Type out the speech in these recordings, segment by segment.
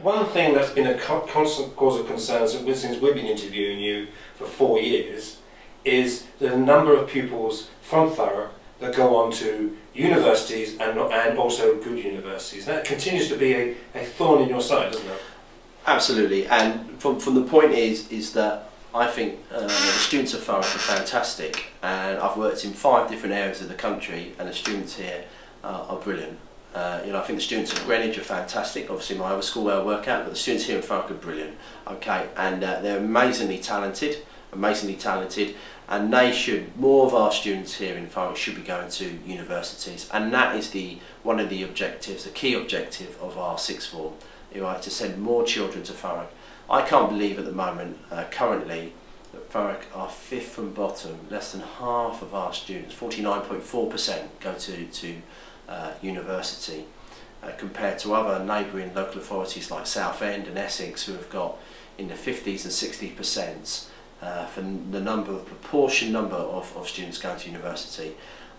One thing that's been a constant cause of concern since we've been interviewing you for 4 years is the number of pupils from Thurrock that go on to universities and also good universities. That continues to be a thorn in your side, doesn't it? Absolutely, and from the point is that I think the students of Thurrock are fantastic, and I've worked in 5 different areas of the country, and the students here are brilliant. I think the students at Greenwich are fantastic, obviously my other school where I work at, but the students here in Thurrock are brilliant, okay, and they're amazingly talented, and more of our students here in Thurrock should be going to universities, and that is one of the objectives, the key objective of our sixth form, to send more children to Thurrock. I can't believe at the moment, currently, that Thurrock are 5th from bottom. Less than half of our students, 49.4%, go to university, compared to other neighbouring local authorities like Southend and Essex, who have got in the 50s and 60% for the proportion number of students going to university.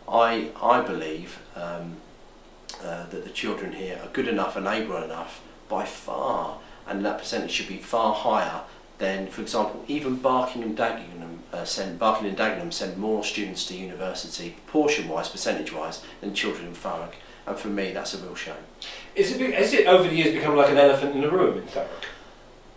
I believe that the children here are good enough and able enough by far, and that percentage should be far higher than, for example, even Barking and Dagenham send more students to university, proportion-wise, percentage-wise, than children in Thurrock. And for me, that's a real shame. Has it over the years become like an elephant in the room in Thurrock?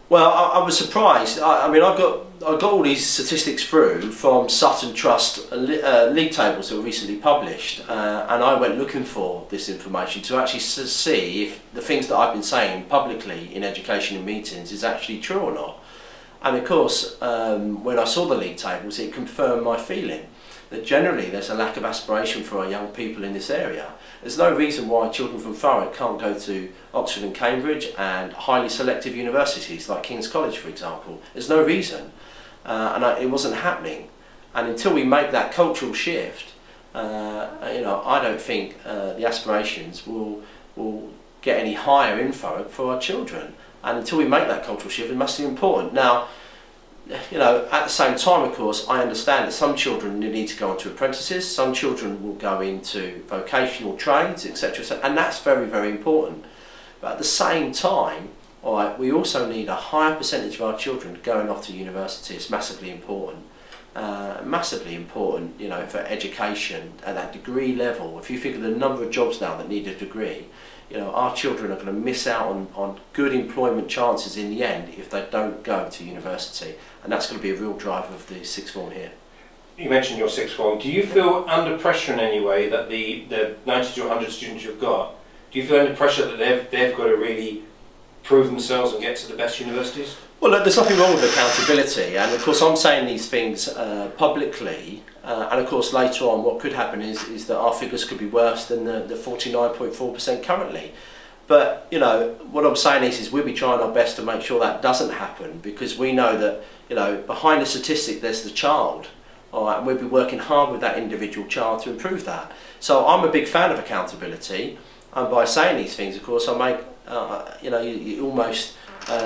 Well, I was surprised. I got all these statistics through from Sutton Trust league tables that were recently published, and I went looking for this information to actually see if the things that I've been saying publicly in education and meetings is actually true or not. And of course, when I saw the league tables, it confirmed my feeling that generally there's a lack of aspiration for our young people in this area. There's no reason why children from Thurrock can't go to Oxford and Cambridge and highly selective universities like King's College, for example. There's no reason, it wasn't happening. And until we make that cultural shift, I don't think the aspirations will get any higher in Thurrock for our children. And until we make that cultural shift, it must be important. Now, at the same time, of course, I understand that some children need to go into apprentices, some children will go into vocational trades, etc., and that's very, very important. But at the same time, we also need a higher percentage of our children going off to university. It's massively important. For education at that degree level. If you think of the number of jobs now that need a degree, our children are going to miss out on good employment chances in the end if they don't go to university, and that's going to be a real driver of the sixth form here. You mentioned your sixth form. Do you feel under pressure in any way that the 90 to 100 students you've got, do you feel under pressure that they've got to really prove themselves and get to the best universities? Well, look, there's nothing wrong with accountability, and of course I'm saying these things publicly, and of course later on what could happen is that our figures could be worse than the 49.4% currently. But what I'm saying is we'll be trying our best to make sure that doesn't happen, because we know that behind the statistic there's the child, all right, and we'll be working hard with that individual child to improve that. So I'm a big fan of accountability, and by saying these things, of course, I make you almost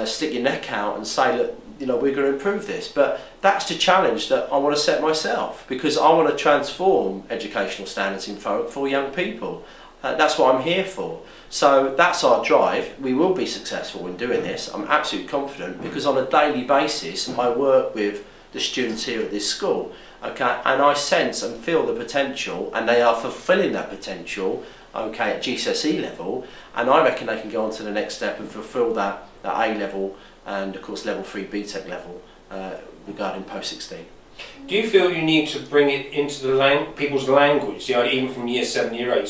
stick your neck out and say, look, we're going to improve this. But that's the challenge that I want to set myself, because I want to transform educational standards in Thurrock for young people. That's what I'm here for. So that's our drive. We will be successful in doing this. I'm absolutely confident, because on a daily basis I work with the students here at this school, okay, and I sense and feel the potential, and they are fulfilling that potential, okay, at GCSE level, and I reckon they can go on to the next step and fulfil that A level and of course level 3 BTEC level regarding post 16. Do you feel you need to bring it into the people's language? Even from year 7, year 8,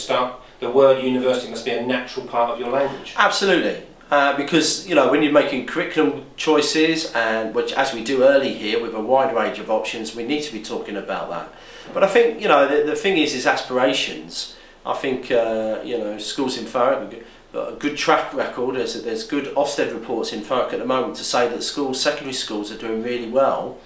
the word university must be a natural part of your language. Absolutely, because when you're making curriculum choices, and which as we do early here with a wide range of options, we need to be talking about that. But I think the thing is aspirations. I think schools in Thurrock have got a good track record. There's good Ofsted reports in Thurrock at the moment to say that secondary schools are doing really well,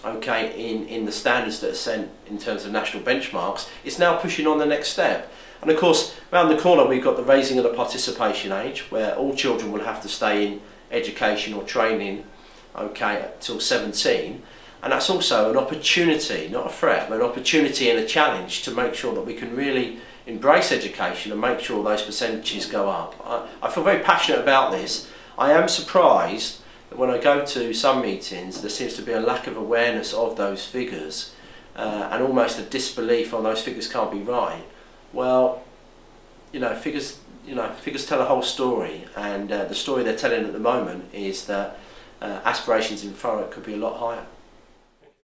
okay, in the standards that are set in terms of national benchmarks. It's now pushing on the next step. And of course, around the corner we've got the raising of the participation age, where all children will have to stay in education or training, okay, till 17. And that's also an opportunity, not a threat, but an opportunity and a challenge to make sure that we can really embrace education and make sure those percentages go up. I feel very passionate about this, I am surprised that when I go to some meetings, there seems to be a lack of awareness of those figures and almost a disbelief on those figures can't be right. Well, figures tell a whole story, and the story they're telling at the moment is that aspirations in Thurrock could be a lot higher.